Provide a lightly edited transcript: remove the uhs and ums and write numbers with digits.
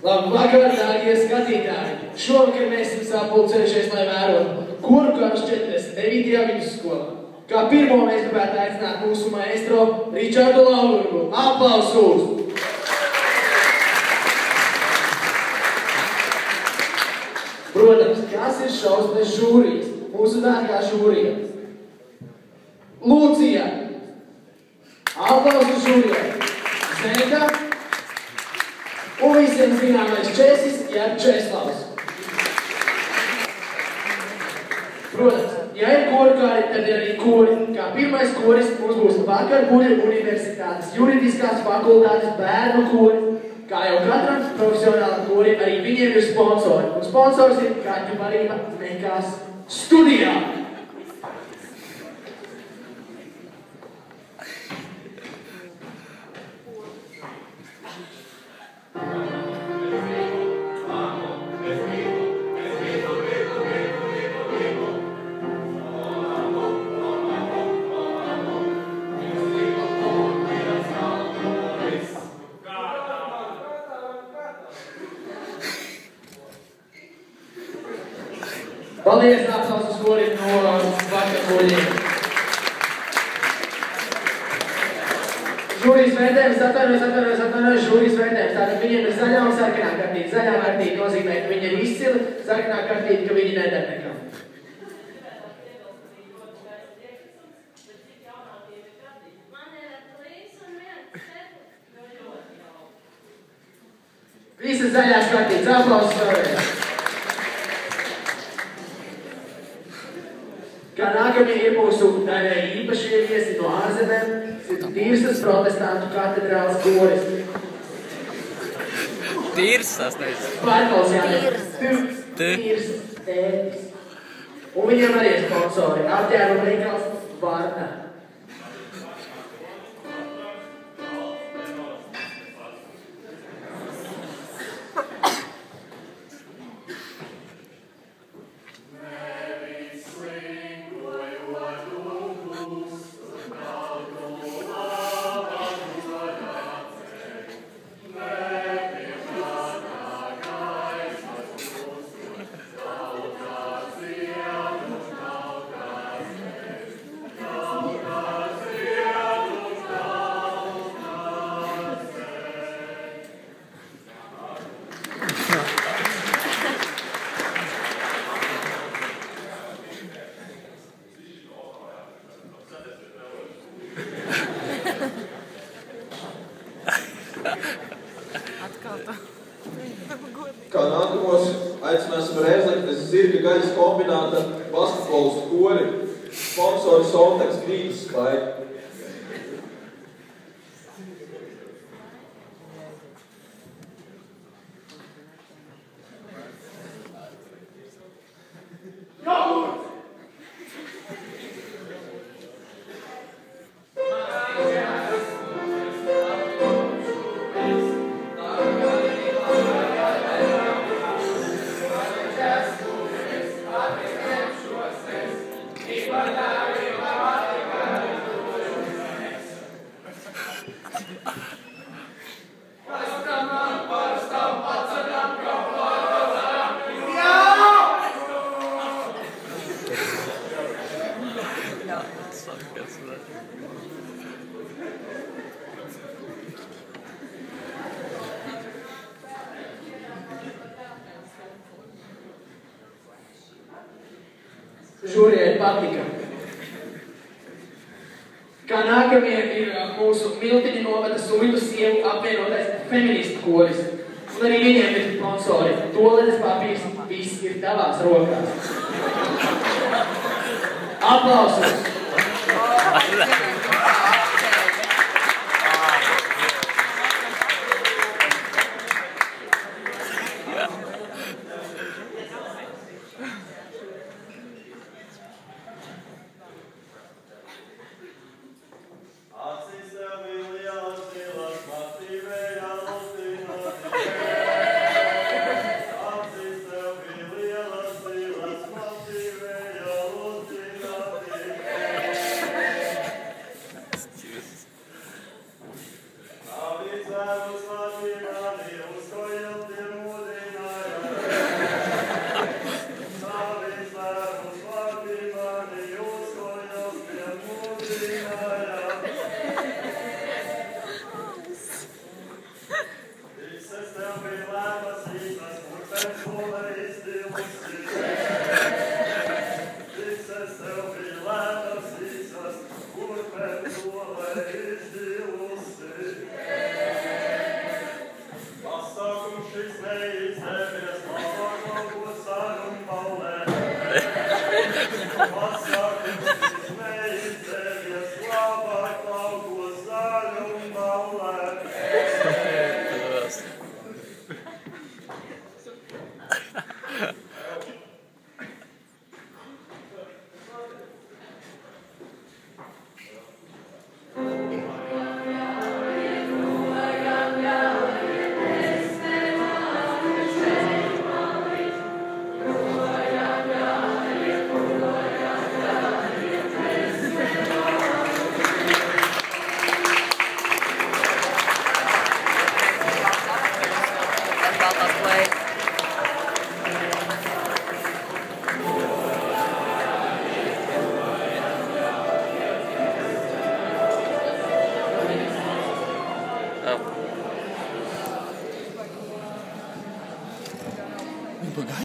Labvakar, dārgie skatītāji! Šovakar mēs esam sapulcējušies, lai vērotu koru karus 49. vidusskolā. Kā pirmo mēs gribētu aicināt mūsu maestro Ričardu Laurgu. Aplausus! Protams, kas ir šausmas žūrijas? Mūsu dārgā žūrija. Lūcija! Aplausus žūrijai! Zenka! Un visiem zināmais Česis, jeb Česlavs. Protams, ja ir korkāri, tad ir arī kori. Kā pirmais koris mums būs Vakarbuļu universitātes juridiskās fakultātes bērnu kori. Kā jau katram profesionālam korim, arī viņiem ir sponsori. Un sponsors ir Kaķu barība Nekās studijā. Paldies, aplausus korim no Vakarbuļiem. Žūrijas vērtējums, atvainojas žūrijas vērtējums. Tātad viņiem ir zaļā un sarkanā kartīte. Zaļā kartīte nozīmē, ka viņi ir izcili, sarkanā kartīte, ka viņi nedara nekam. Visas zaļās kartītes, aplausus vēlreiz. Kā nākamie ir mūsu īpašie viesi no ārzemēm, ir Tīrsas protestantu katedrāles koris. Tīrsas, nevis. Pārkals jānes. Tīrsas tētis. Un viņam arī ir sponsori. Apģērba veikals Varna. Kā nākamos aicināsim Rēzlekti, es zirga gaļas kombināta basketbolistu kori, sponsori Soltex grīdas spēja. Žūrijai patika. Kā nākamie ir mūsu Miltiņa novada Suļu sievu apvienotais feministu koris. Un arī viņiem ir sponsori. Toaletes papīrs, viss ir tavās rokās. Aplausus! Passakum šis neizdevies, labāko sarunu paulē.